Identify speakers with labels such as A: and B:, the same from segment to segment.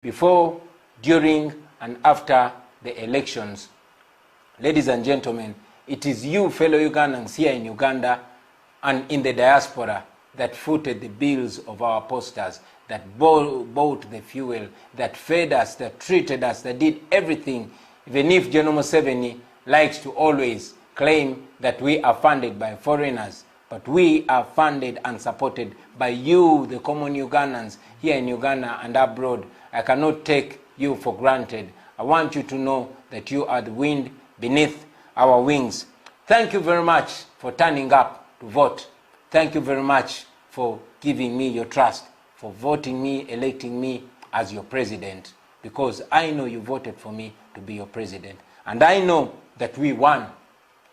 A: before, during, and after the elections. Ladies and gentlemen, it is you, fellow Ugandans here in Uganda and in the diaspora, that footed the bills of our posters, that bought the fuel, that fed us, that treated us, that did everything. Even if General Museveni likes to always claim that we are funded by foreigners, but we are funded and supported by you, the common Ugandans, here in Uganda and abroad. I cannot take you for granted. I want you to know that you are the wind beneath our wings. Thank you very much for turning up to vote. Thank you very much for giving me your trust, for voting me, electing me as your president, because I know you voted for me to be your president. And I know that we won.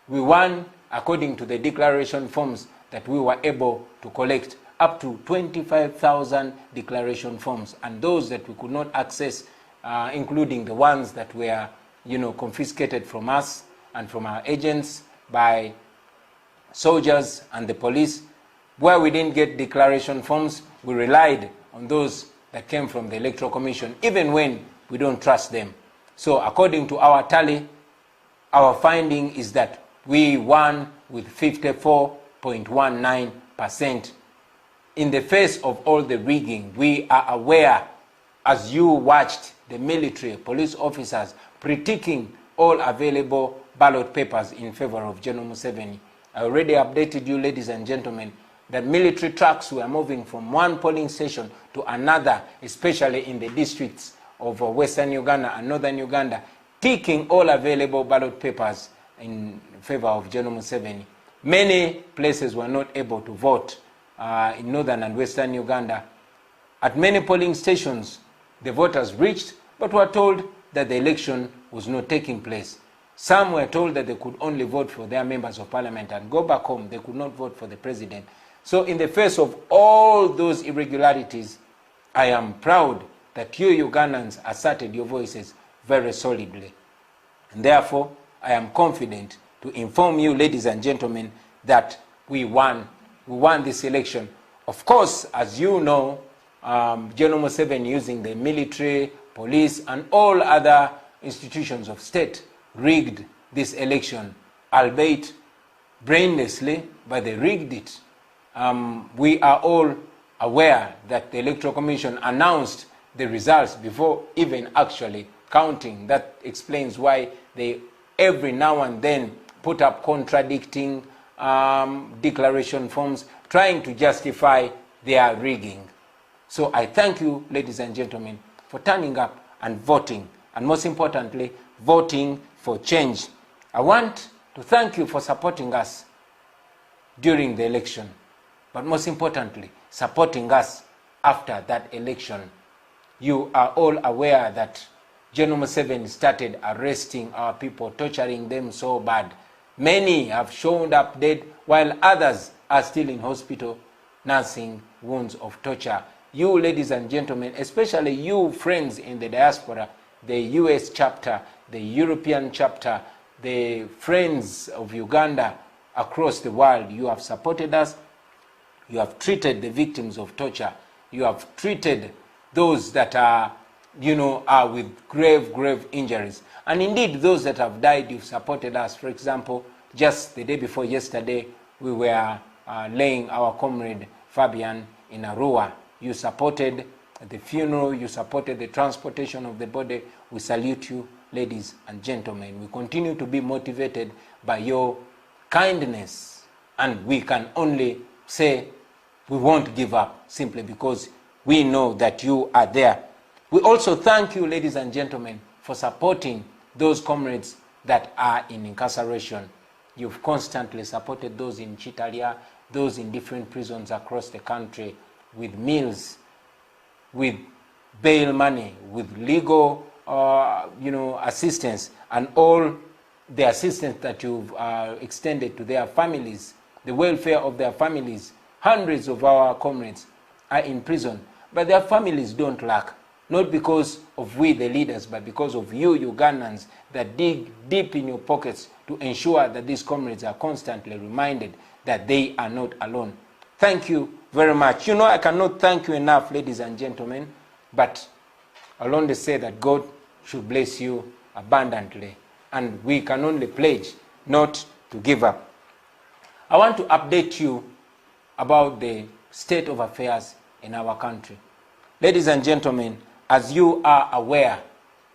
A: We won according to the declaration forms that we were able to collect, up to 25,000 declaration forms, and those that we could not access, including the ones that were, confiscated from us and from our agents by soldiers and the police. Where we didn't get declaration forms, we relied on those that came from the Electoral Commission, even when we don't trust them. So according to our tally, our finding is that we won with 54.19%. In the face of all the rigging, we are aware, as you watched the military, police officers critiquing all available ballot papers in favor of General Museveni. I already updated you, ladies and gentlemen, that military trucks were moving from one polling station to another, especially in the districts of Western Uganda and Northern Uganda, taking all available ballot papers in favor of General Museveni. Many places were not able to vote in Northern and Western Uganda. At many polling stations, the voters reached, but were told that the election was not taking place. Some were told that they could only vote for their members of parliament and go back home. They could not vote for the president. So in the face of all those irregularities, I am proud that you Ugandans asserted your voices very solidly. And therefore, I am confident to inform you, ladies and gentlemen, that we won. We won this election. Of course, as you know, General Museveni, using the military, police, and all other institutions of state, rigged this election, albeit brainlessly, but they rigged it. We are all aware that the Electoral Commission announced the results before even actually counting. That explains why they every now and then put up contradicting declaration forms, trying to justify their rigging. So I thank you, ladies and gentlemen, for turning up and voting, and most importantly, voting for change. I want to thank you for supporting us during the election, but most importantly, supporting us after that election. You are all aware that General Museveni started arresting our people, torturing them so bad. Many have shown up dead, while others are still in hospital, nursing wounds of torture. You, ladies and gentlemen, especially you friends in the diaspora, the US chapter, the European chapter, the friends of Uganda across the world, you have supported us. You have treated the victims of torture. You have treated those that are, are with grave injuries. And indeed, those that have died, you've supported us. For example, just the day before yesterday, we were laying our comrade Fabian in Arua. You supported the funeral. You supported the transportation of the body. We salute you, ladies and gentlemen. We continue to be motivated by your kindness. And we can only say we won't give up, simply because we know that you are there. We also thank you, ladies and gentlemen, for supporting those comrades that are in incarceration. You've constantly supported those in Chitalia, those in different prisons across the country, with meals, with bail money, with legal assistance, and all the assistance that you've extended to their families, the welfare of their families. Hundreds of our comrades are in prison, but their families don't lack. Not because of we, the leaders, but because of you, Ugandans, that dig deep in your pockets to ensure that these comrades are constantly reminded that they are not alone. Thank you very much. I cannot thank you enough, ladies and gentlemen, but I'll only say that God should bless you abundantly, and we can only pledge not to give up. I want to update you about the state of affairs in our country. Ladies and gentlemen, as you are aware,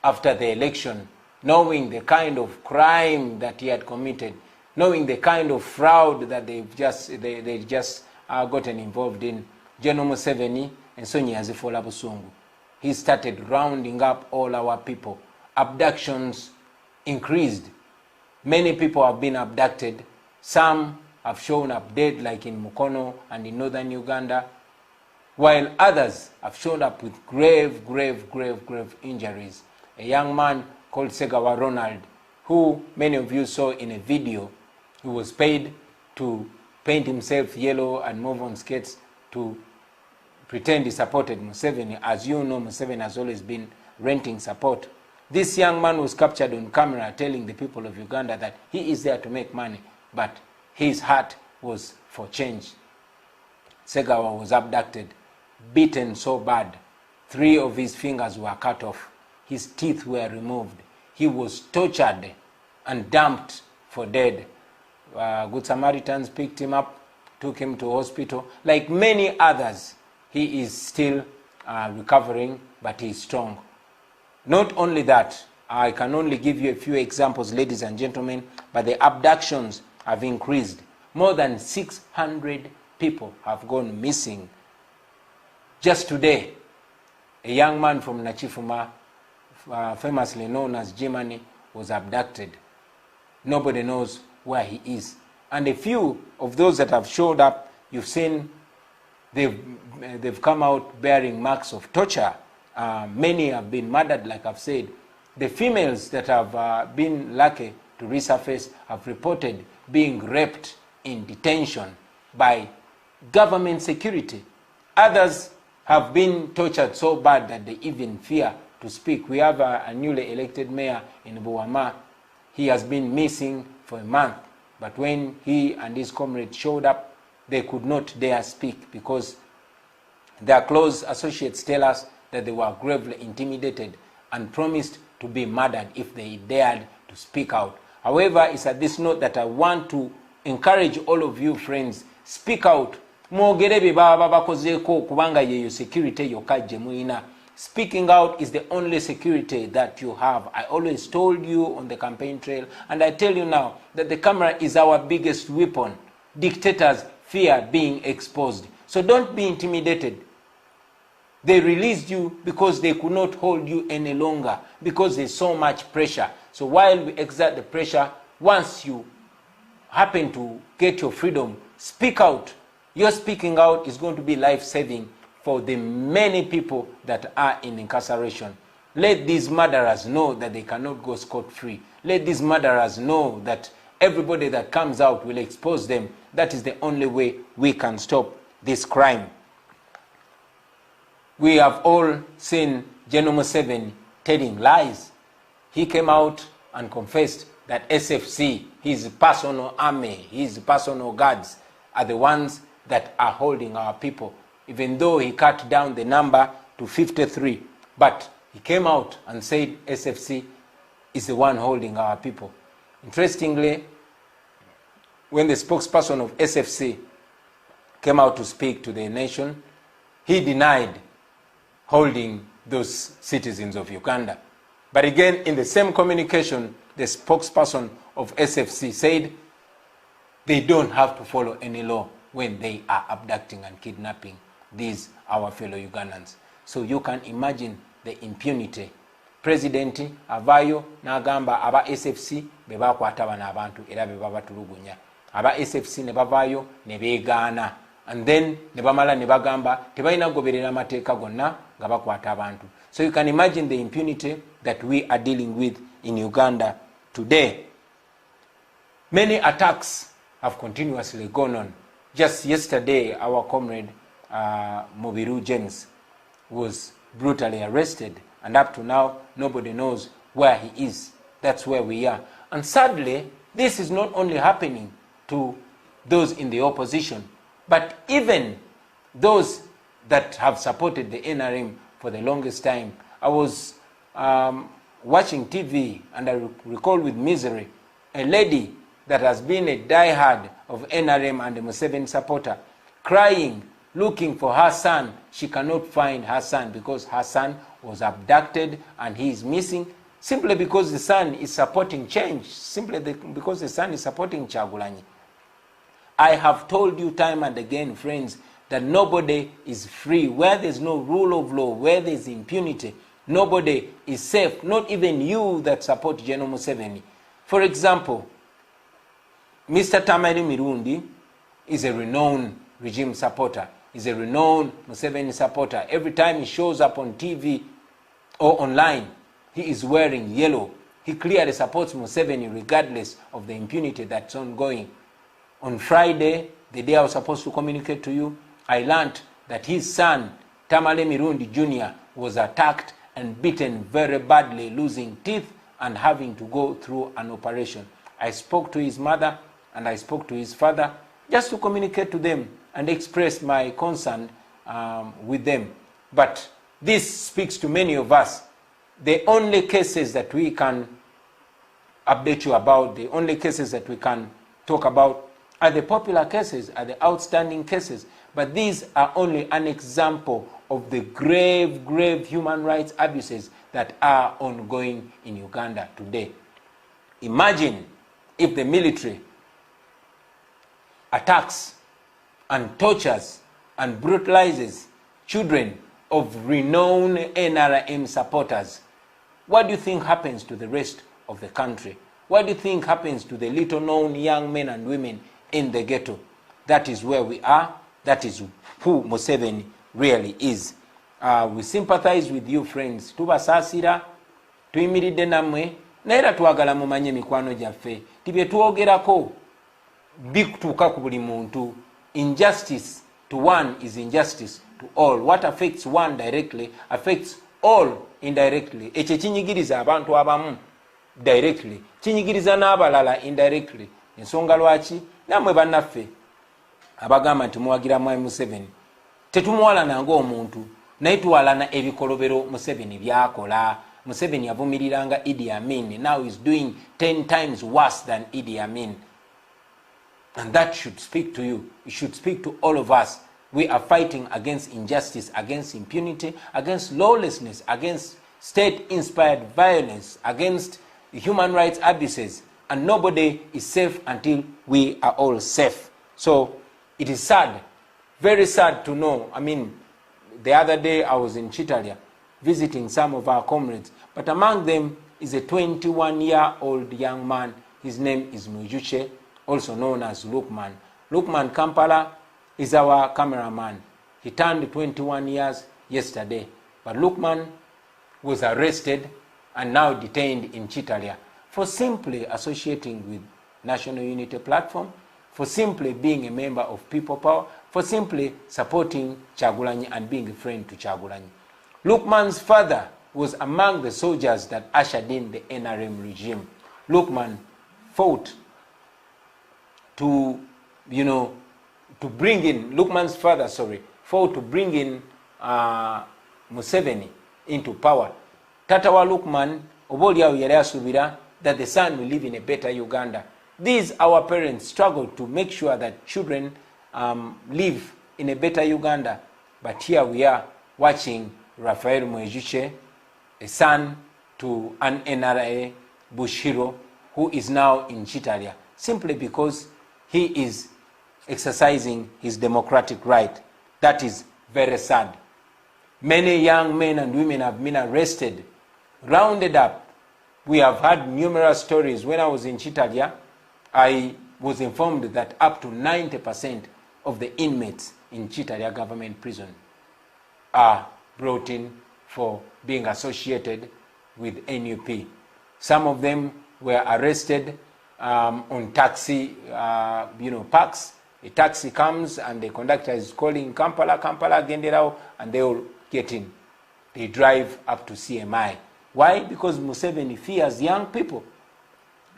A: after the election, knowing the kind of crime that he had committed, knowing the kind of fraud that they just gotten involved in, General Museveni and Sonia Zifola Busungu, he started rounding up all our people. Abductions increased. Many people have been abducted. Some have shown up dead, like in Mukono and in northern Uganda, while others have shown up with grave injuries. A young man called Segawa Ronald, who many of you saw in a video, who was paid to paint himself yellow and move on skates to pretend he supported Museveni. As you know, Museveni has always been renting support. This young man was captured on camera telling the people of Uganda that he is there to make money, but his heart was for change. Segawa was abducted, beaten so bad. 3 of his fingers were cut off. His teeth were removed. He was tortured and dumped for dead. Good Samaritans picked him up, took him to hospital. Like many others, he is still recovering, but he is strong. Not only that, I can only give you a few examples, ladies and gentlemen, but the abductions have increased. More than 600 people have gone missing. Just today, a young man from Nachifuma, famously known as Jimani, was abducted. Nobody knows where he is. And a few of those that have showed up, you've seen they've come out bearing marks of torture. Many have been murdered, like I've said. The females that have been lucky to resurface have reported being raped in detention by government security. Others have been tortured so bad that they even fear to speak. We have a newly elected mayor in Buwama. He has been missing for a month, but when he and his comrades showed up, they could not dare speak because their close associates tell us that they were gravely intimidated and promised to be murdered if they dared to speak out. However, it's at this note that I want to encourage all of you friends, speak out. Speaking out is the only security that you have. I always told you on the campaign trail, and I tell you now, that the camera is our biggest weapon. Dictators fear being exposed. So don't be intimidated. They released you because they could not hold you any longer, because there's so much pressure. So while we exert the pressure, once you happen to get your freedom, speak out. Your speaking out is going to be life-saving for the many people that are in incarceration. Let these murderers know that they cannot go scot-free. Let these murderers know that everybody that comes out will expose them. That is the only way we can stop this crime. We have all seen General Museveni telling lies. He came out and confessed that SFC, his personal army, his personal guards, are the ones that are holding our people, even though he cut down the number to 53. But he came out and said SFC is the one holding our people. Interestingly, when the spokesperson of SFC came out to speak to the nation, he denied holding those citizens of Uganda. But again, in the same communication, the spokesperson of SFC said they don't have to follow any law when they are abducting and kidnapping these our fellow Ugandans. So you can imagine the impunity. President avayo n'agamba aba SFC bebakwata bana abantu era bebabatulugunya. Aba SFC ne bavayo ne beegaana, and then ne bamala ne bagamba tebalina goberera amateeka gonna nga bakwata abantu. So you can imagine the impunity that we are dealing with in Uganda today. Many attacks have continuously gone on. Just yesterday, our comrade Mobiru James was brutally arrested, and up to now, nobody knows where he is. That's where we are. And sadly, this is not only happening to those in the opposition, but even those that have supported the NRM for the longest time I was watching TV, and I recall with misery a lady that has been a diehard of NRM and a Museveni supporter, crying, looking for her son. She cannot find her son because her son was abducted and he is missing, simply because the son is supporting change, simply because the son is supporting Kyagulanyi. I have told you time and again, friends, that nobody is free. Where there's no rule of law, where there's impunity, nobody is safe, not even you that support General Museveni. For example, Mr. Tamale Mirundi is a renowned regime supporter, is a renowned Museveni supporter. Every time he shows up on TV or online, he is wearing yellow. He clearly supports Museveni regardless of the impunity that's ongoing. On Friday, the day I was supposed to communicate to you, I learned that his son, Tamale Mirundi Jr., was attacked and beaten very badly, losing teeth and having to go through an operation. I spoke to his mother and I spoke to his father just to communicate to them and express my concern with them. But this speaks to many of us. The only cases that we can update you about, the only cases that we can talk about are the popular cases, are the outstanding cases. But these are only an example of the grave, grave human rights abuses that are ongoing in Uganda today. Imagine if the military attacks and tortures and brutalizes children of renowned NRM supporters. What do you think happens to the rest of the country? What do you think happens to the little known young men and women in the ghetto? That is where we are. That is who Museveni really is. We sympathize with you, friends. Tubasasira, tuyimiridde namwe, naera twagala mumanye mikwano gyaffe. Tibye tuogerako bikutuuka ku buli muntu. Injustice to one is injustice to all. What affects one directly affects all indirectly. Ekyo kinyigiriza abantu abamu directly, kinyigiriza n'abalala indirectly. Ensonga lwaki namwe bannaffe abagamba nti muwagira Mwami Museveni tetumuwalana ng'omuntu naye tuwalana ebikolobero Museveni byakola. Museveni yavumiriranga Idi Amin. Now he's doing 10 times worse than Idi Amin. And that should speak to you. It should speak to all of us. We are fighting against injustice, against impunity, against lawlessness, against state-inspired violence, against human rights abuses. And nobody is safe until we are all safe. So it is sad, very sad to know. I mean, the other day I was in Chitalia visiting some of our comrades. But among them is a 21-year-old young man. His name is Mujuche, also known as Lukman. Lukman Kampala is our cameraman. He turned 21 years yesterday. But Lukman was arrested and now detained in Chitalia for simply associating with National Unity Platform, for simply being a member of People Power, for simply supporting Kyagulanyi and being a friend to Kyagulanyi. Lukman's father was among the soldiers that ushered in the NRM regime. Lukman fought to, Lukman's father, fought to bring in Museveni into power. Tata wa Lukman, oboolyawo yali asuubira that the son will live in a better Uganda. These, our parents, struggled to make sure that children live in a better Uganda. But here we are watching Raphael Mwejuche, a son to an NRA Bush hero, who is now in Chitalia, simply because he is exercising his democratic right. That is very sad. Many young men and women have been arrested, rounded up. We have had numerous stories. When I was in Chitalia, I was informed that up to 90% of the inmates in Chitalia government prison are brought in for being associated with NUP. Some of them were arrested on taxi, parks. A taxi comes and the conductor is calling Kampala, Genderao, and they all get in. They drive up to CMI. Why? Because Museveni fears young people.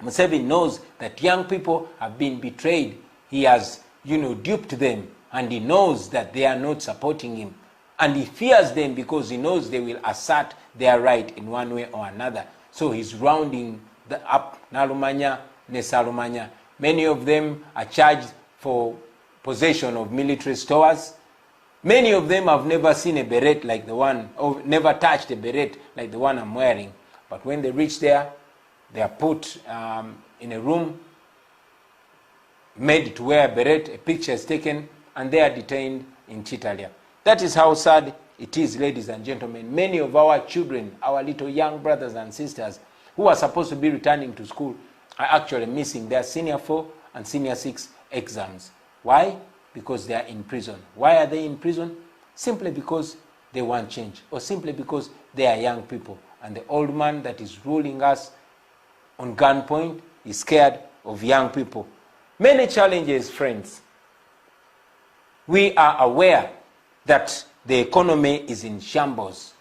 A: Museveni knows that young people have been betrayed. He has, duped them, and he knows that they are not supporting him. And he fears them because he knows they will assert their right in one way or another. So he's rounding up Nalumanya, Nesalumanya. Many of them are charged for possession of military stores. Many of them have never seen a beret like the one, or never touched a beret like the one I'm wearing. But when they reach there, they are put in a room, made to wear a beret, a picture is taken, and they are detained in Chitalia. That is how sad it is, ladies and gentlemen. Many of our children, our little young brothers and sisters, who are supposed to be returning to school, are actually missing their senior 4 and senior 6 exams. Why? Because they are in prison. Why are they in prison? Simply because they want change, or simply because they are young people. And the old man that is ruling us on gunpoint is scared of young people. Many challenges, friends. We are aware that the economy is in shambles.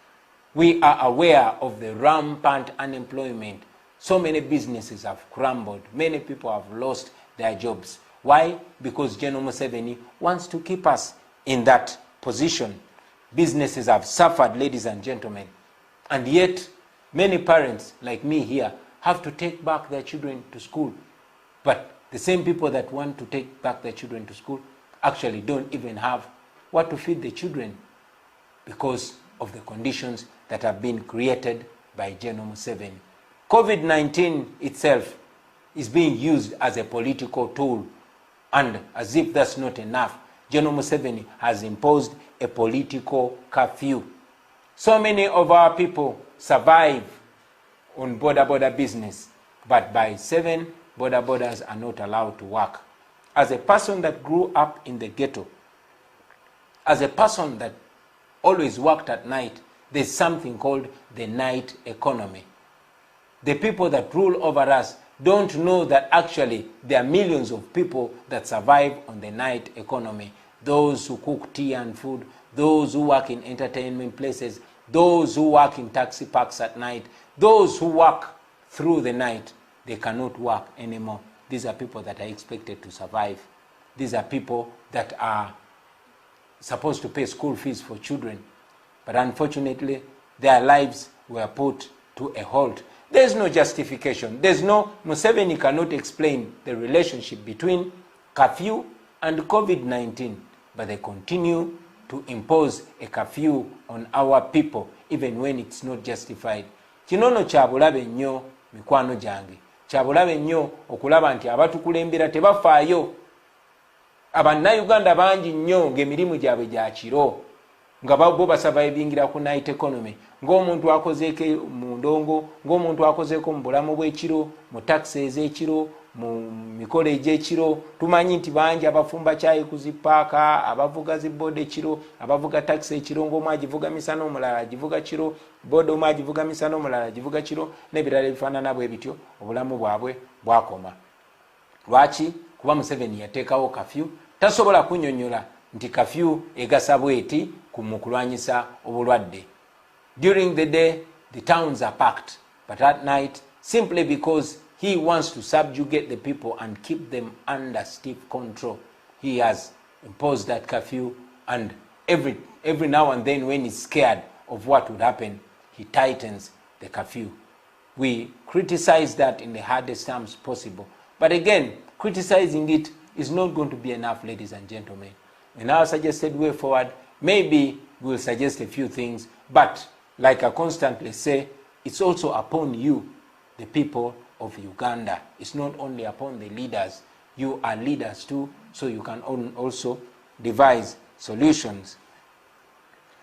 A: We are aware of the rampant unemployment. So many businesses have crumbled. Many people have lost their jobs. Why? Because General Museveni wants to keep us in that position. Businesses have suffered, ladies and gentlemen. And yet, many parents, like me here, have to take back their children to school. But the same people that want to take back their children to school actually don't even have what to feed the children because of the conditions that have been created by General Museveni. COVID-19 itself is being used as a political tool, and as if that's not enough, General Museveni has imposed a political curfew. So many of our people survive on border business, but by 7, borders are not allowed to work. As a person that grew up in the ghetto, as a person that always worked at night, there's something called the night economy. The people that rule over us don't know that actually there are millions of people that survive on the night economy. Those who cook tea and food, those who work in entertainment places, those who work in taxi parks at night, those who work through the night, they cannot work anymore. These are people that are expected to survive. These are people that are supposed to pay school fees for children. But unfortunately, their lives were put to a halt. There's no justification. Museveni cannot explain the relationship between curfew and COVID-19, but they continue to impose a curfew on our people, even when it's not justified. Kinono kyabulabe nnyo mikwano gyange. Kyabulabe nnyo okulaba nti abatukulembera tebafaayo. Abannayuganda bangi nnyo ng'emirimu gyabwe gya kiro, nga bo basurvivingira ku night economy, ng'omuntu akozeeko mu ndongo, ng'omuntu akozeeko mu bulamu bw'ekiro, mu taxi ez'ekiro, mu mikolo egy'ekiro. Tumanyi nti bangi abafumba kyayi ku zipaaka, abavuga zibooda ekiro, abavuga taxi ekiro, ng'omu agivuga misana omulala agivuga kiro, booda omu agivuga misana omulala agivuga kiro, n'ebirala ebifaanana bwe bityo. Obulamu bwabwe bwakoma. Lwaki? Kuba Museveni yateekawo kafyu. Tasobola kunnyonnyola nti kafyu egasa bweti mu kulwanyisa obulwadde. During the day, the towns are packed, but at night, simply because he wants to subjugate the people and keep them under stiff control, he has imposed that curfew, and every now and then when he's scared of what would happen, he tightens the curfew. We criticize that in the hardest terms possible. But again, criticizing it is not going to be enough, ladies and gentlemen. In our suggested way forward, maybe we'll suggest a few things, but like I constantly say, it's also upon you, the people of Uganda. It's not only upon the leaders. You are leaders too, so you can also devise solutions.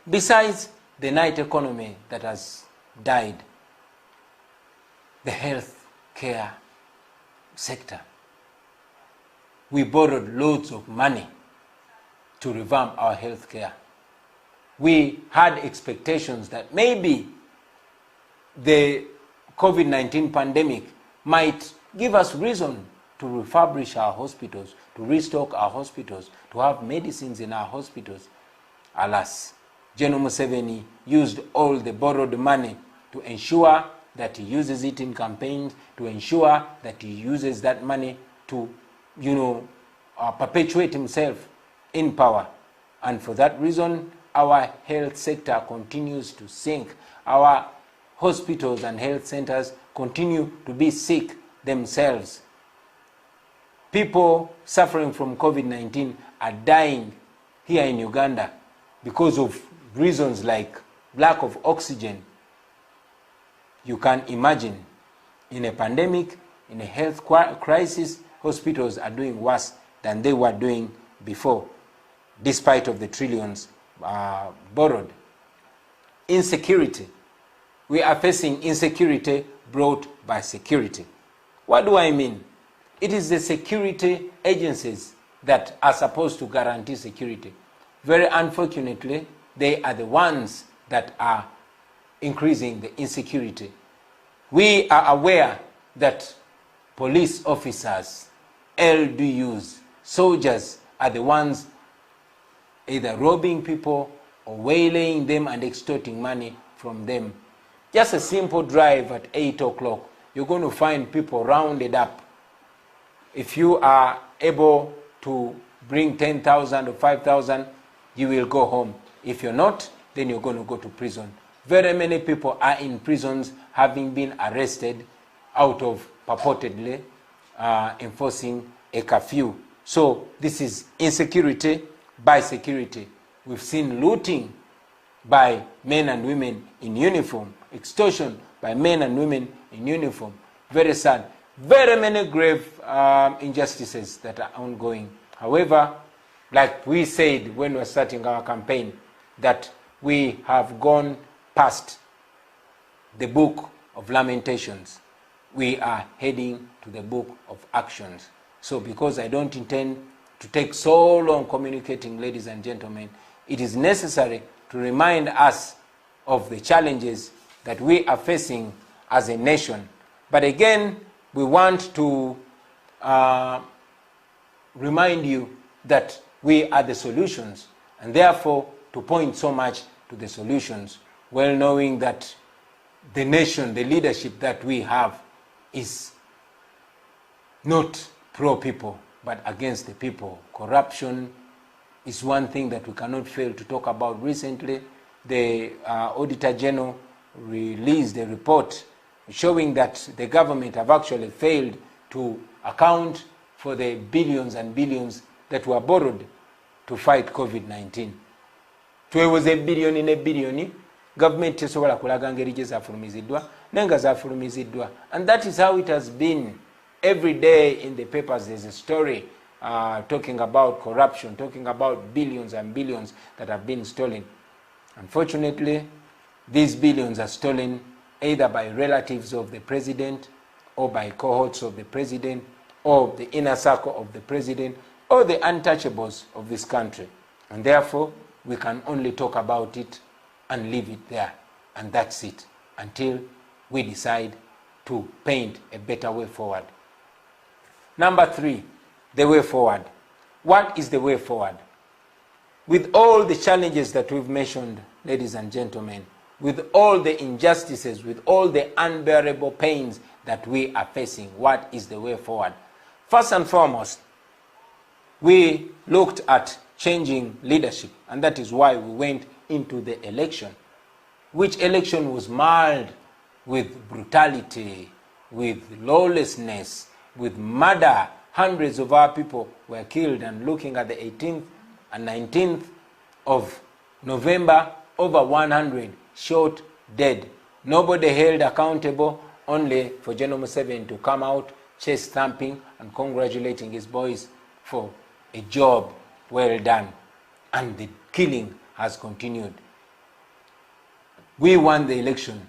A: Besides the night economy that has died, the health care sector, we borrowed loads of money to revamp our health care. We had expectations that maybe the COVID-19 pandemic might give us reason to refurbish our hospitals, to restock our hospitals, to have medicines in our hospitals. Alas, General Museveni used all the borrowed money to ensure that he uses it in campaigns, to ensure that he uses that money to, perpetuate himself in power. And for that reason, our health sector continues to sink. Our hospitals and health centers continue to be sick themselves. People suffering from COVID-19 are dying here in Uganda because of reasons like lack of oxygen. You can imagine, in a pandemic, in a health crisis, hospitals are doing worse than they were doing before, despite of the trillions borrowed. Insecurity. We are facing insecurity brought by security. What do I mean? It is the security agencies that are supposed to guarantee security. Very unfortunately, they are the ones that are increasing the insecurity. We are aware that police officers, LDUs, soldiers are the ones either robbing people or waylaying them and extorting money from them. Just a simple drive at 8 o'clock, you're going to find people rounded up. If you are able to bring 10,000 or 5,000, you will go home. If you're not, then you're going to go to prison. Very many people are in prisons having been arrested out of purportedly enforcing a curfew. So this is insecurity by security. We've seen looting by men and women in uniform, extortion by men and women in uniform. Very sad. Very many grave injustices that are ongoing. However, like we said when we were starting our campaign, that we have gone past the book of lamentations. We are heading to the book of actions. So because I don't intend to take so long communicating, ladies and gentlemen, it is necessary to remind us of the challenges that we are facing as a nation. But again, we want to remind you that we are the solutions, and therefore to point so much to the solutions, well knowing that the nation, the leadership that we have is not pro-people, but against the people. Corruption is one thing that we cannot fail to talk about. Recently, the Auditor General released a report showing that the government have actually failed to account for the billions and billions that were borrowed to fight COVID-19. Twewoze billion ne billion, government tesobola kulaga ngeri gye zaafulumiziddwa nenga zaafulumiziddwa. And that is how it has been. Every day in the papers there's a story talking about corruption, talking about billions and billions that have been stolen. Unfortunately, these billions are stolen either by relatives of the president or by cohorts of the president or the inner circle of the president or the untouchables of this country. And therefore, we can only talk about it and leave it there. And that's it, until we decide to paint a better way forward. Number 3, the way forward. What is the way forward? With all the challenges that we've mentioned, ladies and gentlemen, with all the injustices, with all the unbearable pains that we are facing, what is the way forward? First and foremost, we looked at changing leadership, and that is why we went into the election, which election was marred with brutality, with lawlessness, with murder. Hundreds of our people were killed, and looking at the 18th and 19th of November, over 100 shot dead. Nobody held accountable, only for General Museveni to come out chest thumping and congratulating his boys for a job well done. And the killing has continued. We won the election,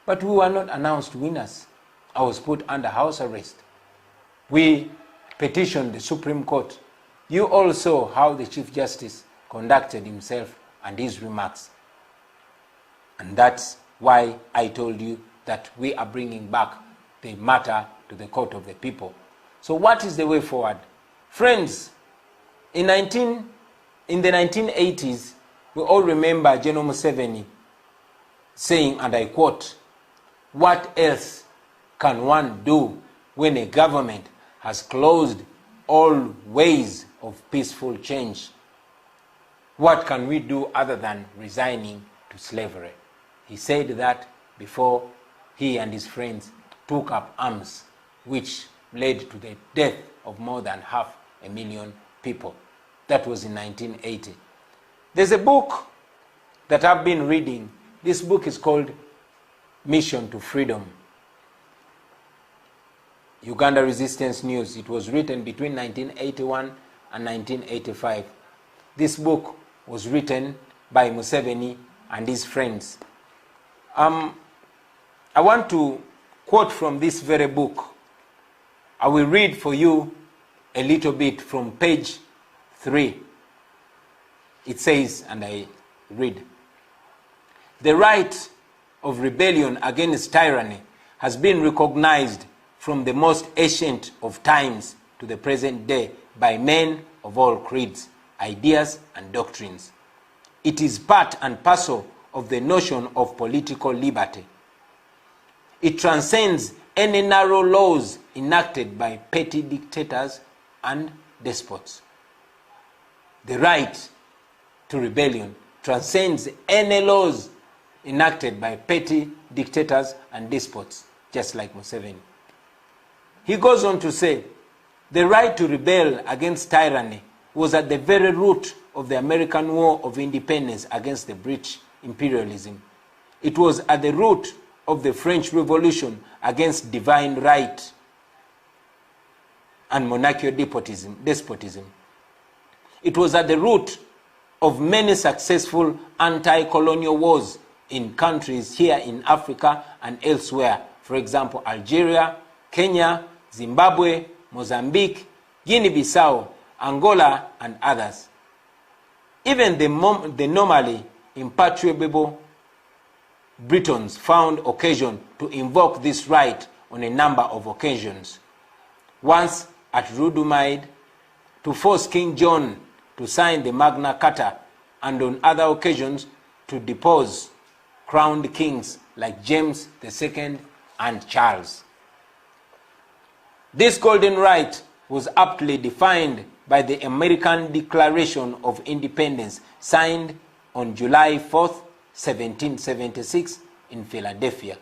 A: but we were not announced winners. I was put under house arrest. We petitioned the Supreme Court. You all saw how the Chief Justice conducted himself and his remarks. And that's why I told you that we are bringing back the matter to the court of the people. So what is the way forward? Friends, in the 1980s, we all remember General Museveni saying, and I quote, "What else can one do when a government has closed all ways of peaceful change?" What can we do other than resigning to slavery? He said that before he and his friends took up arms, which led to the death of more than 500,000 people. That was in 1980. There's a book that I've been reading. This book is called Mission to Freedom, Uganda Resistance News. It was written between 1981 and 1985. This book was written by Museveni and his friends. I want to quote from this very book. I will read for you a little bit from page 3. It says, and I read, "The right of rebellion against tyranny has been recognized from the most ancient of times to the present day by men of all creeds, ideas, and doctrines. It is part and parcel of the notion of political liberty. It transcends any narrow laws enacted by petty dictators and despots." The right to rebellion transcends any laws enacted by petty dictators and despots, just like Museveni. He goes on to say, "The right to rebel against tyranny was at the very root of the American War of Independence against the British imperialism. It was at the root of the French Revolution against divine right and monarchical despotism. It was at the root of many successful anti-colonial wars in countries here in Africa and elsewhere. For example, Algeria, Kenya, Zimbabwe, Mozambique, Guinea-Bissau, Angola, and others. Even the normally imperturbable Britons found occasion to invoke this right on a number of occasions. Once at Rudumide, to force King John to sign the Magna Carta, and on other occasions to depose crowned kings like James II and Charles. This golden right was aptly defined by the American Declaration of Independence, signed on July 4th, 1776 in Philadelphia.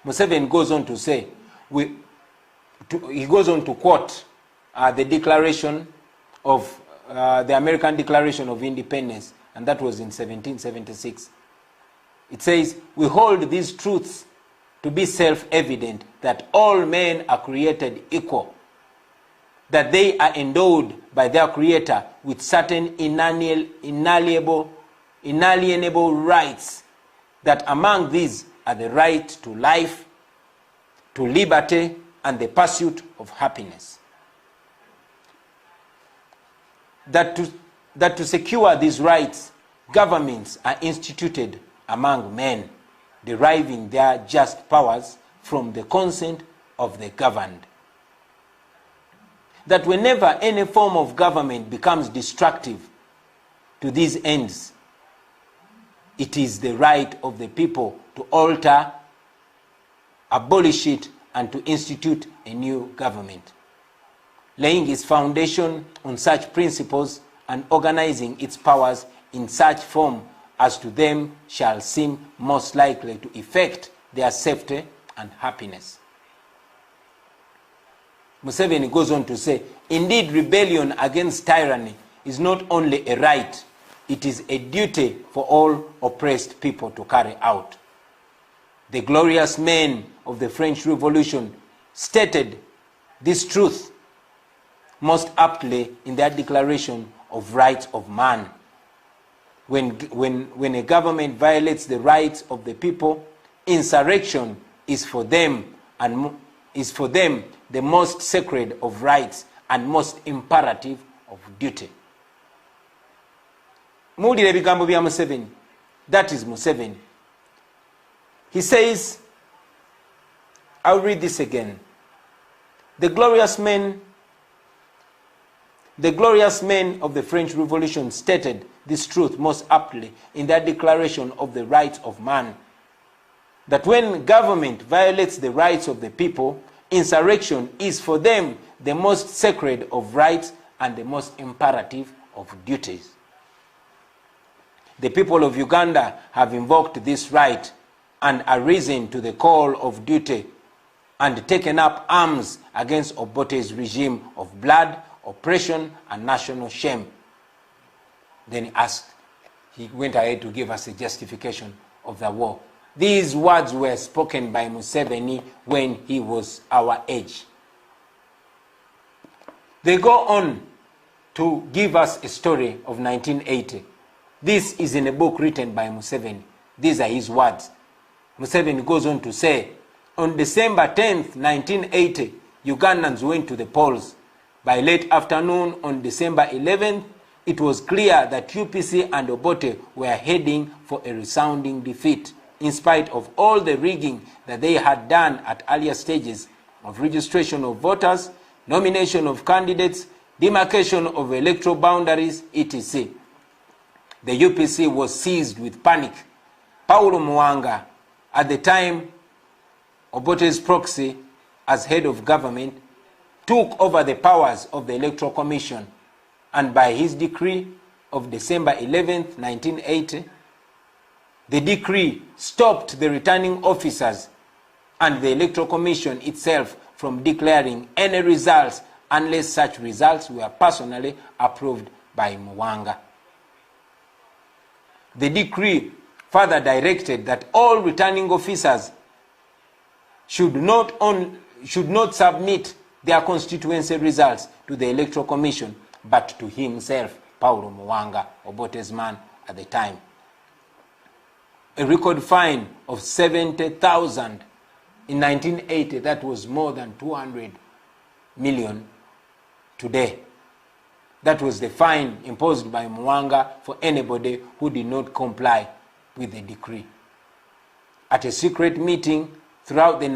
A: Museveni goes on to say, he goes on to quote the Declaration of the American Declaration of Independence, and that was in 1776. It says, "We hold these truths to be self-evident, that all men are created equal, that they are endowed by their Creator with certain inalienable rights, that among these are the right to life, to liberty, and the pursuit of happiness. That to secure these rights, governments are instituted among men, deriving their just powers from the consent of the governed. That whenever any form of government becomes destructive to these ends, it is the right of the people to alter, abolish it, and to institute a new government, laying its foundation on such principles and organizing its powers in such form as to them shall seem most likely to effect their safety and happiness." Museveni goes on to say, "Indeed, rebellion against tyranny is not only a right, it is a duty for all oppressed people to carry out. The glorious men of the French Revolution stated this truth most aptly in their Declaration of Rights of Man. When a government violates the rights of the people, insurrection is for them the most sacred of rights and most imperative of duty." Muwulire ebigambo bya Museveni. That is Museveni. He says, I'll read this again. The glorious men of the French Revolution stated this truth most aptly in their Declaration of the Rights of Man, that when government violates the rights of the people, insurrection is for them the most sacred of rights and the most imperative of duties. The people of Uganda have invoked this right and arisen to the call of duty and taken up arms against Obote's regime of blood, oppression, and national shame. Then he went ahead to give us a justification of the war. These words were spoken by Museveni when he was our age. They go on to give us a story of 1980. This is in a book written by Museveni. These are his words. Museveni goes on to say, on December 10th, 1980, Ugandans went to the polls. By late afternoon on December 11th, it was clear that UPC and Obote were heading for a resounding defeat, in spite of all the rigging that they had done at earlier stages of registration of voters, nomination of candidates, demarcation of electoral boundaries, etc. The UPC was seized with panic. Paulo Muwanga, at the time Obote's proxy as head of government, took over the powers of the Electoral Commission, and by his decree of December 11th, 1980, the decree stopped the returning officers and the Electoral Commission itself from declaring any results unless such results were personally approved by Muwanga. The decree further directed that all returning officers should not submit their constituency results to the Electoral Commission, but to himself, Paulo Muwanga, Obote's man at the time. A record fine of 70,000 in 1980, that was more than 200 million today. That was the fine imposed by Muwanga for anybody who did not comply with the decree. At a secret meeting throughout the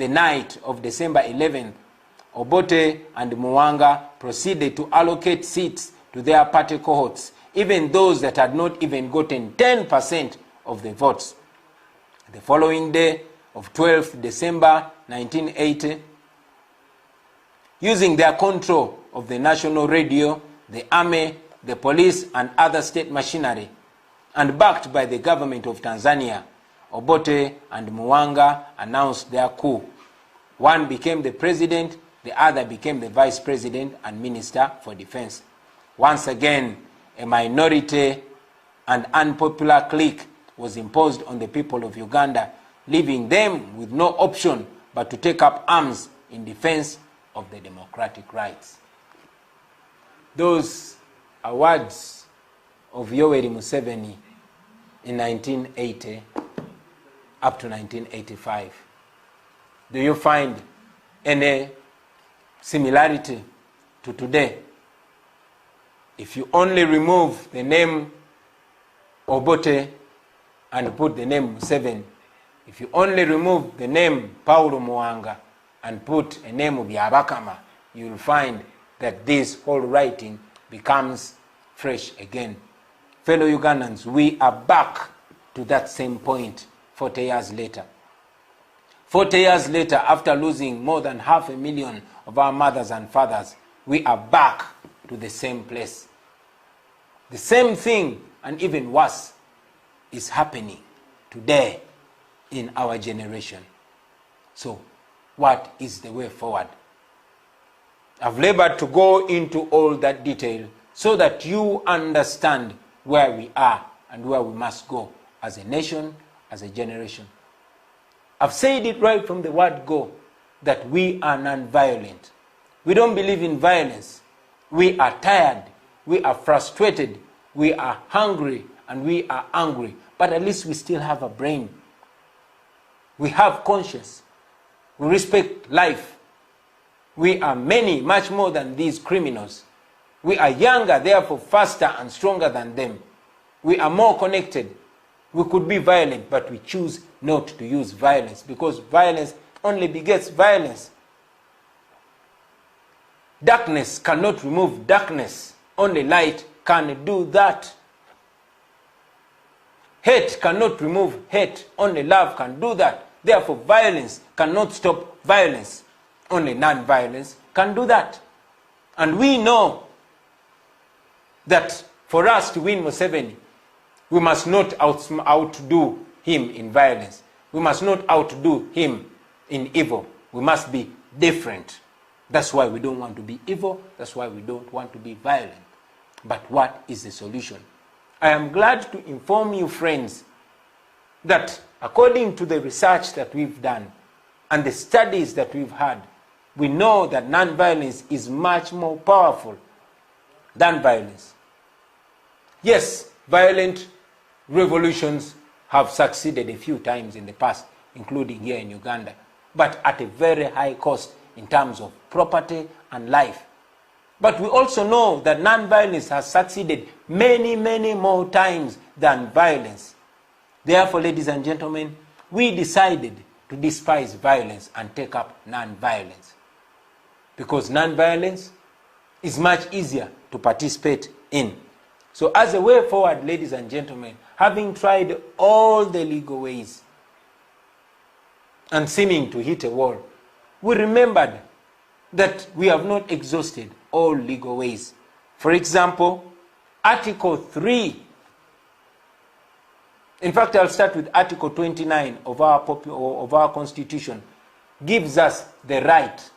A: night of December 11th, Obote and Muwanga proceeded to allocate seats to their party cohorts, even those that had not even gotten 10% of the votes. The following day of 12th December 1980, using their control of the national radio, the army, the police, and other state machinery, and backed by the government of Tanzania, Obote and Muwanga announced their coup. One became the president, the other became the vice president and minister for defense. Once again, a minority and unpopular clique was imposed on the people of Uganda, leaving them with no option but to take up arms in defense of the democratic rights. Those are words of Yoweri Museveni in 1980 up to 1985. Do you find any similarity to today? If you only remove the name Obote and put the name Museveni, if you only remove the name Paulo Muwanga and put a name of Yabakama, you will find that this whole writing becomes fresh again. Fellow Ugandans, we are back to that same point 40 years later. 40 years later, after losing more than 500,000 of our mothers and fathers, we are back to the same place. The same thing, and even worse, is happening today in our generation. So, what is the way forward? I've labored to go into all that detail so that you understand where we are and where we must go as a nation, as a generation. I've said it right from the word go that we are non-violent. We don't believe in violence. We are tired. We are frustrated. We are hungry and we are angry. But at least we still have a brain. We have conscience. We respect life. We are many, much more than these criminals. We are younger, therefore faster and stronger than them. We are more connected. We could be violent, but we choose not to use violence because violence only begets violence. Darkness cannot remove darkness. Only light can do that. Hate cannot remove hate. Only love can do that. Therefore, violence cannot stop violence. Only non-violence can do that. And we know that For us to win Museveni, we must not outdo him in violence. We must not outdo him in evil. We must be different. That's why we don't want to be evil. That's why we don't want to be violent. But what is the solution? I am glad to inform you, friends, that according to the research that we've done and the studies that we've had, we know that non-violence is much more powerful than violence. Yes, violent revolutions have succeeded a few times in the past, including here in Uganda, but at a very high cost in terms of property and life. But we also know that non-violence has succeeded many, many more times than violence. Therefore, ladies and gentlemen, we decided to despise violence and take up non-violence. Because non-violence is much easier to participate in. So as a way forward, ladies and gentlemen, having tried all the legal ways and seeming to hit a wall, we remembered that we have not exhausted all legal ways. For example, Article 3. In fact, I'll start with Article 29 of our Constitution, gives us the right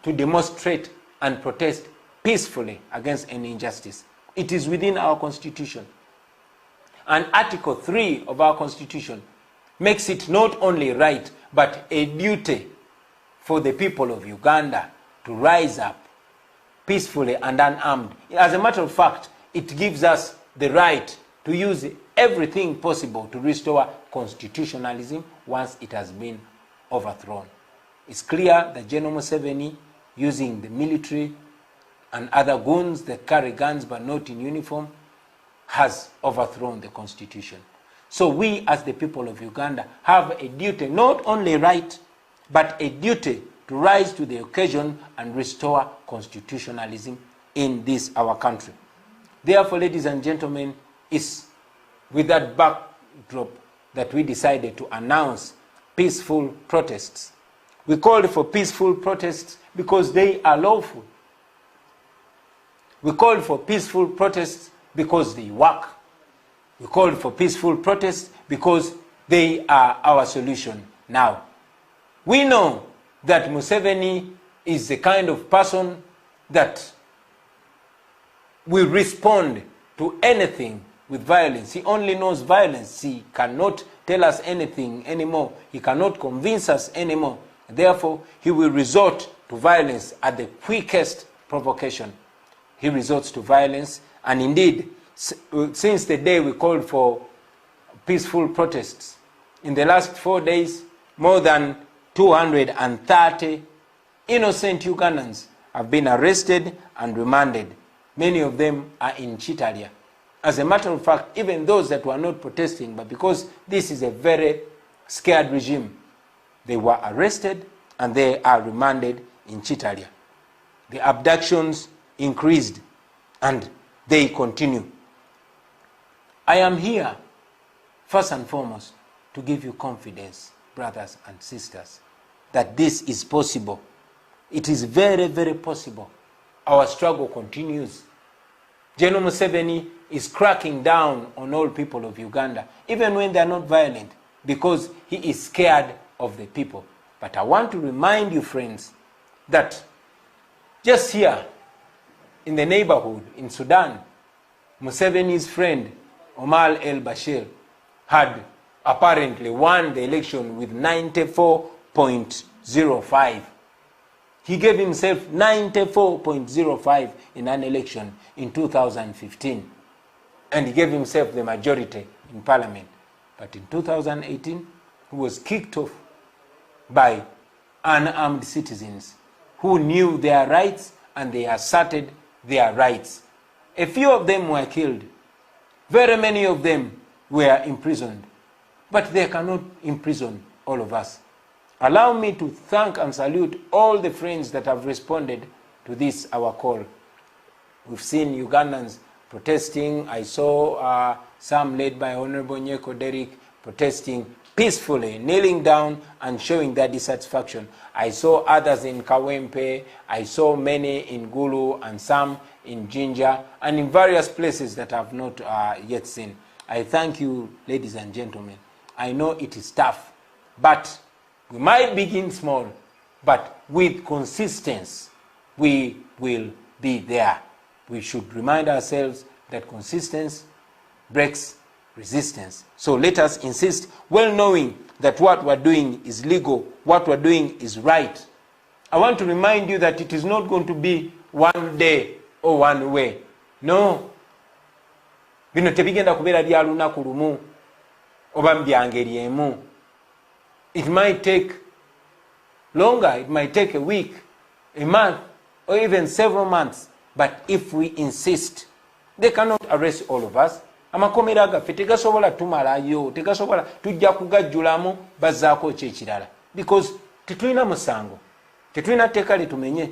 A: to demonstrate and protest peacefully against any injustice. It is within our Constitution. And Article 3 of our Constitution makes it not only right, but a duty for the people of Uganda to rise up peacefully and unarmed. As a matter of fact, it gives us the right to use everything possible to restore constitutionalism once it has been overthrown. It's clear that General Museveni, using the military and other goons that carry guns but not in uniform, has overthrown the constitution. So we as the people of Uganda have a duty, not only right, but a duty to rise to the occasion and restore constitutionalism in this our country. Therefore, ladies and gentlemen, it's with that backdrop that we decided to announce peaceful protests. We called for peaceful protests because they are lawful. We called for peaceful protests because they work. We called for peaceful protests because they are our solution now. We know that Museveni is the kind of person that will respond to anything with violence. He only knows violence. He cannot tell us anything anymore. He cannot convince us anymore. Therefore, he will resort to violence at the quickest provocation. He resorts to violence, and indeed, since the day we called for peaceful protests, in the last 4 days, more than 230 innocent Ugandans have been arrested and remanded. Many of them are in Chitalia. As a matter of fact, even those that were not protesting, but because this is a very scared regime, they were arrested and they are remanded in Chitalia. The abductions increased and they continue. I am here, first and foremost, to give you confidence, brothers and sisters, that this is possible. It is very, very possible. Our struggle continues. General Museveni is cracking down on all people of Uganda, even when they are not violent, because he is scared of the people. But I want to remind you, friends, that just here in the neighborhood in Sudan, Museveni's friend Omar el-Bashir had apparently won the election with 94.05. He gave himself 94.05 in an election in 2015. And he gave himself the majority in parliament. But in 2018, he was kicked off by unarmed citizens who knew their rights and they asserted their rights. A few of them were killed. Very many of them were imprisoned. But they cannot imprison all of us. Allow me to thank and salute all the friends that have responded to this, our call. We've seen Ugandans protesting. I saw some led by Honorable Nyeko Derrick protesting peacefully kneeling down and showing their dissatisfaction. I saw others in Kawempe, I saw many in Gulu and some in Jinja and in various places that I have not yet seen. I thank you, ladies and gentlemen. I know it is tough, but we might begin small, but with consistency, we will be there. We should remind ourselves that consistency breaks resistance. So let us insist, well knowing that what we're doing is legal, what we're doing is right. I want to remind you that it is not going to be one day or one way. No. Bino tebigenda kubeera lya lunaku lumu oba mbyangeri emu. It might take longer, it might take a week, a month, or even several months. But if we insist, they cannot arrest all of us. Amakomera gaffe tegasobola tumalayo, tegasobola tujja kugajjulamu bazzaako kyekirala. Because tetulina musango, tetulina tteeka litumenye.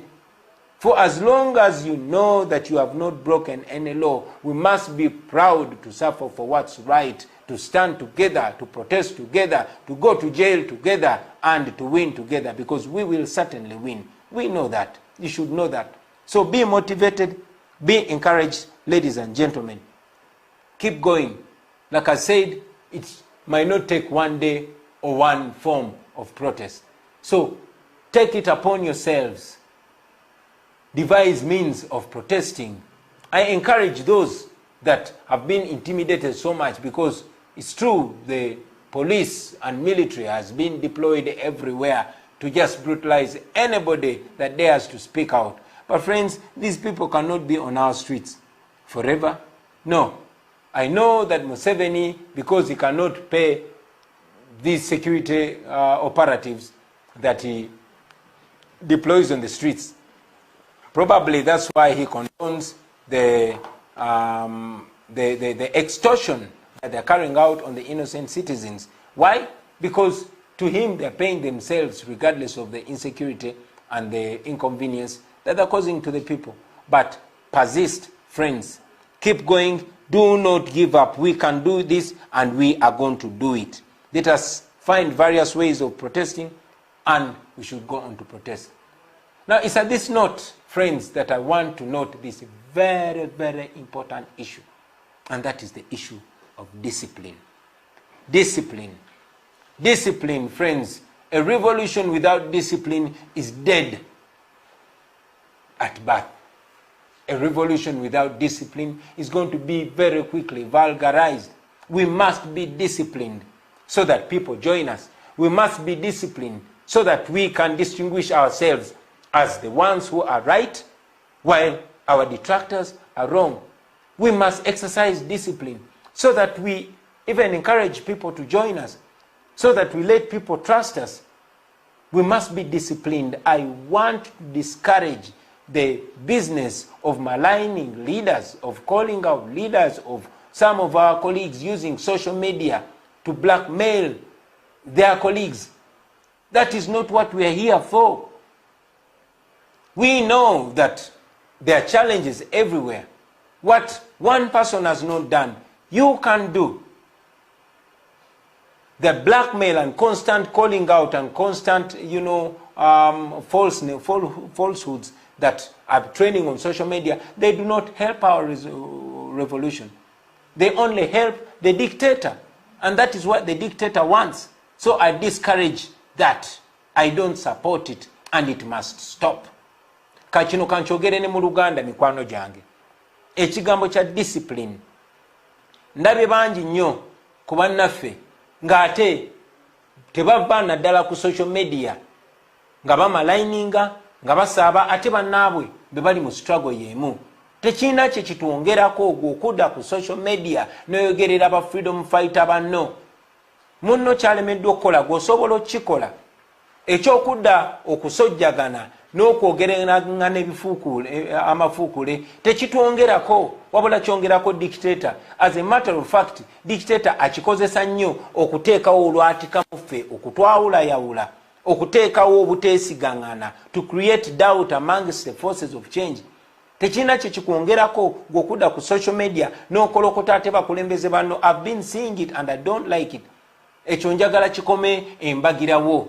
A: For as long as you know that you have not broken any law, we must be proud to suffer for what's right, to stand together, to protest together, to go to jail together, and to win together, because we will certainly win. We know that. You should know that. So be motivated, be encouraged, ladies and gentlemen. Keep going. Like I said, it might not take one day or one form of protest. So take it upon yourselves. Devise means of protesting. I encourage those that have been intimidated so much, because it's true, the police and military has been deployed everywhere to just brutalize anybody that dares to speak out. But friends, these people cannot be on our streets forever. No. I know that Museveni, because he cannot pay these security operatives that he deploys on the streets, probably that's why he condones the extortion that they're carrying out on the innocent citizens. Why? Because to him they're paying themselves regardless of the insecurity and the inconvenience that they're causing to the people. But persist, friends. Keep going. Do not give up. We can do this, and we are going to do it. Let us find various ways of protesting, and we should go on to protest. Now, it's at this note, friends, that I want to note this very, very important issue, and that is the issue of discipline. Discipline. Discipline, friends. A revolution without discipline is dead at birth. A revolution without discipline is going to be very quickly vulgarized. We must be disciplined so that people join us. We must be disciplined so that we can distinguish ourselves as the ones who are right, while our detractors are wrong. We must exercise discipline so that we even encourage people to join us, so that we let people trust us. We must be disciplined. I want to discourage the business of maligning leaders, of calling out leaders, of some of our colleagues using social media to blackmail their colleagues. That is not what we are here for. We know that there are challenges everywhere. What one person has not done, you can do. The blackmail and constant calling out and constant, falsehoods that are trending on social media, they do not help our revolution. They only help the dictator. And that is what the dictator wants. So I discourage that. I don't support it, and it must stop. Kachino kanchogere ne mu Luganda mikwano jange. Ekigambo kya discipline. Ndabye bangi nnyo ku bannaffe ng'ate tebava naddala ku social media nga bamalininga nga basaaba ate bannaabwe be bali mu struggle y'emu. Tekirina kye kitwongerako ogwo okudda ku social media n'oyogerera aba freedom fighter banno. Munno kyalemeddwa okukola gw'osobola okukikola. Ekyokudda okusojjagana n'okwogeragana n'ebifuukule amafuukule tekitwongerako, wabula kyongerako dictator. As a matter of fact, dictator akikozesa nnyo okuteekawo olwatika-muffe, okutwawulayawula, okuteekawo obuteesigangana, to create doubt amongst the forces of change. Tekirina kye kikwongerako gw'okudda ku social media n'okolokota ate bakulembeze banno. I've been seeing it and I don't like it. ekyo njagala kikome embagirawo.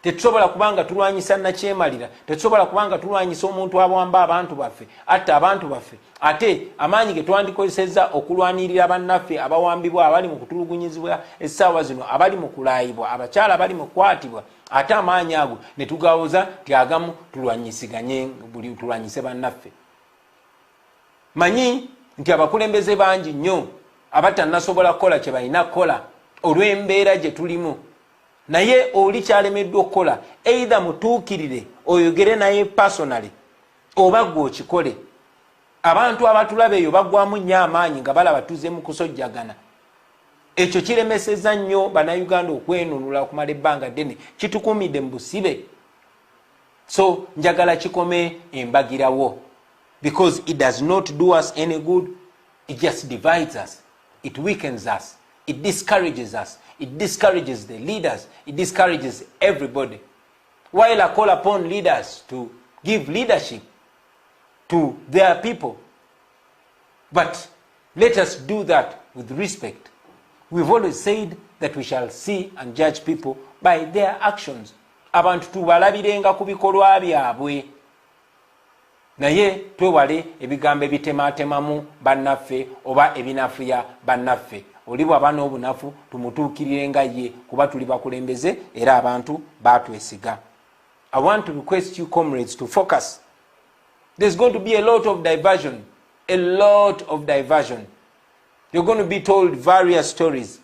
A: Tetusobola kubanga tulwanyisa nakyemalira, tetusobola kubanga tulwanyisa omuntu abwamba abantu baffe, atta abantu baffe, ate amaanyi ge twandikozesezza okulwanirira bannaffe abawambibwa, abali mu kutulugunyizibwa essaawa zino, abali mu kulaayibwa, abakyala abali mu kukwatibwa, ate amaanyi ago ne tugawoza ti agamu tulwanyisiganye, buli tulwanyise bannaffe. Manyi nti abakulembeze bangi nnyo abatannasobola kukola kye balina kukola olw'embeera gye tulimu. Naye oli kyalemeddwa okukola, either mutuukirire oyogere naye personally oba gwe okikole. Abantu abatulaba eyo bagwamu nnyo amaanyi nga balaba tuzze mu kusojjagana. Ekyo kiremesezza nnyo bannayuganda okwenunula okumala ebbanga ddene, kitukuumidde mu busibe. So njagala kikome embagirawo, because it does not do us any good. It just divides us, it weakens us, it discourages us, it discourages the leaders, it discourages everybody. While I call upon leaders to give leadership to their people, but let us do that with respect. We've always said that we shall see and judge people by their actions. Abantu tubalabirenga ku bikolwa byabwe. Naye twewale ebigambo ebitematemamu bannaffe oba ebinafuya bannaffe. Oli bw'aba n'obunafu tumutuukirire nga ye, kuba tuli bakulembeze era abantu batwesiga. I want to request you comrades to focus. There's going to be a lot of diversion. A lot of diversion. You're going to be told various stories.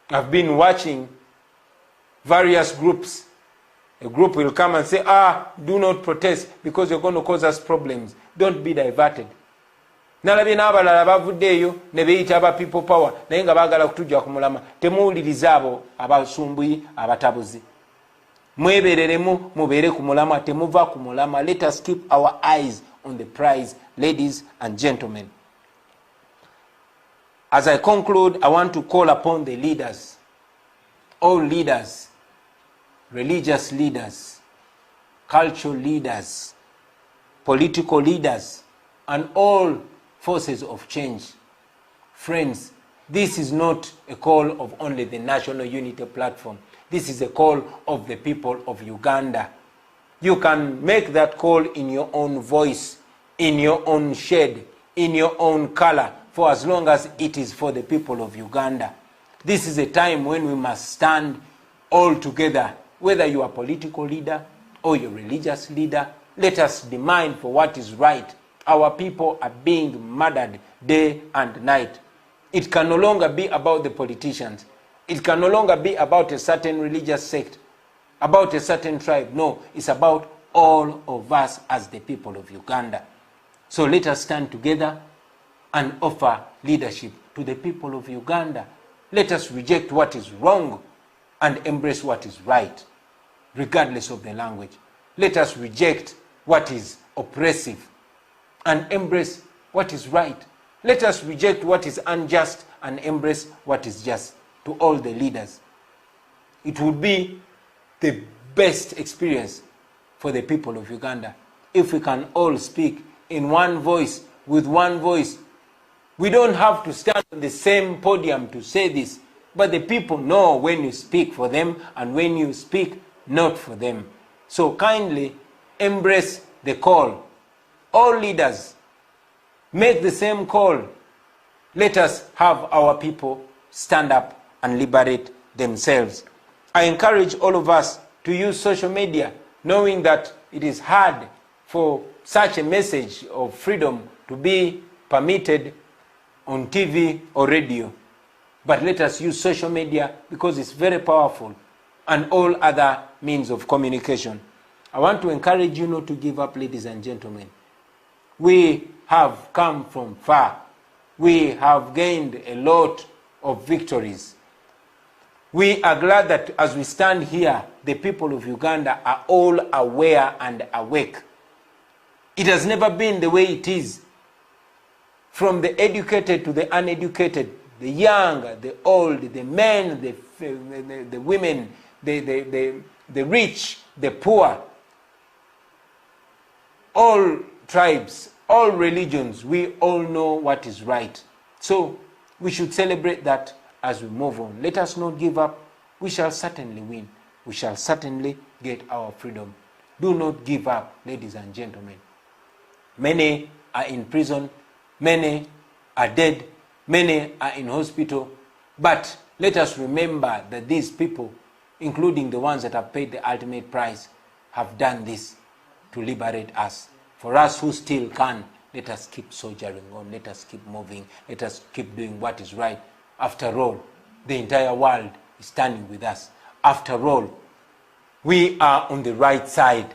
A: I've been watching various groups. A group will come and say, do not protest because you're going to cause us problems. Don't be diverted. Nalabye n'abalala bavuddeeyo ne beeyita aba people power naye nga baagala kutujja ku mulama. Temuwuliriza abo abasumbuyi abatabuzi. Mwebereremu mubeere ku mulama, temuva ku mulama. Let us keep our eyes on the prize, ladies and gentlemen. As I conclude, I want to call upon the leaders, all leaders, religious leaders, cultural leaders, political leaders, and all forces of change. Friends, this is not a call of only the National Unity Platform. This is a call of the people of Uganda. You can make that call in your own voice, in your own shade, in your own color, for as long as it is for the people of Uganda. This is a time when we must stand all together, whether you are a political leader or you're a religious leader. Let us demand for what is right. Our people are being murdered day and night. It can no longer be about the politicians. It can no longer be about a certain religious sect, about a certain tribe. No, it's about all of us as the people of Uganda. So let us stand together and offer leadership to the people of Uganda. Let us reject what is wrong and embrace what is right, regardless of the language. Let us reject what is oppressive and embrace what is right. Let us reject what is unjust and embrace what is just. To all the leaders, it would be the best experience for the people of Uganda if we can all speak in one voice, with one voice. We don't have to stand on the same podium to say this, but the people know when you speak for them and when you speak not for them. So kindly embrace the call. All leaders, make the same call. Let us have our people stand up and liberate themselves. I encourage all of us to use social media, knowing that it is hard for such a message of freedom to be permitted on TV or radio. But let us use social media because it's very powerful, and all other means of communication. I want to encourage you not to give up, ladies and gentlemen. We have come from far. We have gained a lot of victories. We are glad that as we stand here, the people of Uganda are all aware and awake. It has never been the way it is. From the educated to the uneducated, the young, the old, the men, the women, the rich, the poor, all tribes, all religions, we all know what is right. So we should celebrate that as we move on. Let us not give up. We shall certainly win. We shall certainly get our freedom. Do not give up, ladies and gentlemen. Many are in prison, many are dead, many are in hospital, but let us remember that these people, including the ones that have paid the ultimate price, have done this to liberate us. For us who still can, let us keep soldiering on, let us keep moving, let us keep doing what is right. After all, the entire world is standing with us. After all, we are on the right side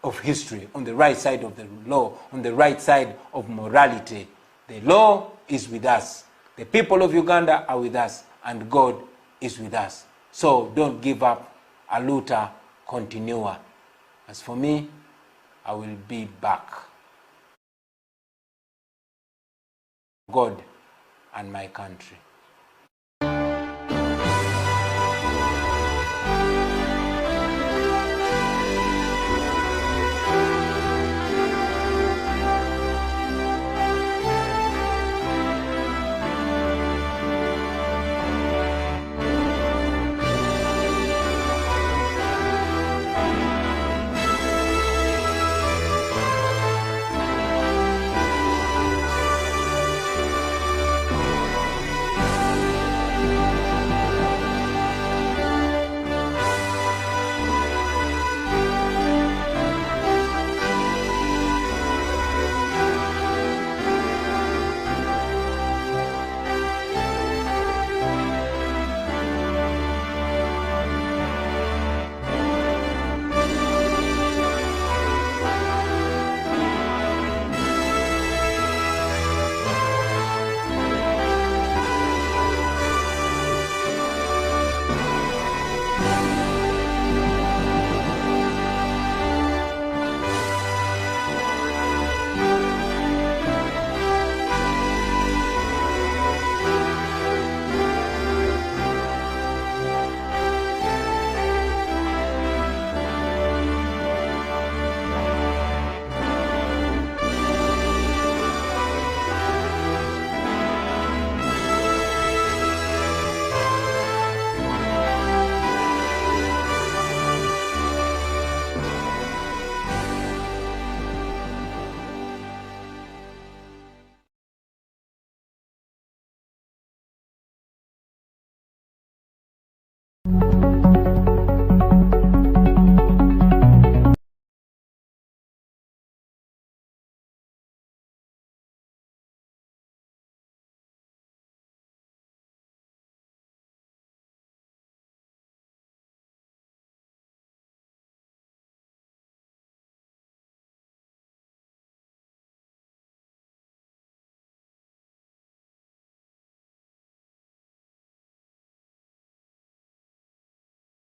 A: of history, on the right side of the law, on the right side of morality. The law is with us. The people of Uganda are with us, and God is with us. So don't give up. A luta continua. As for me, I will be back. God and my country.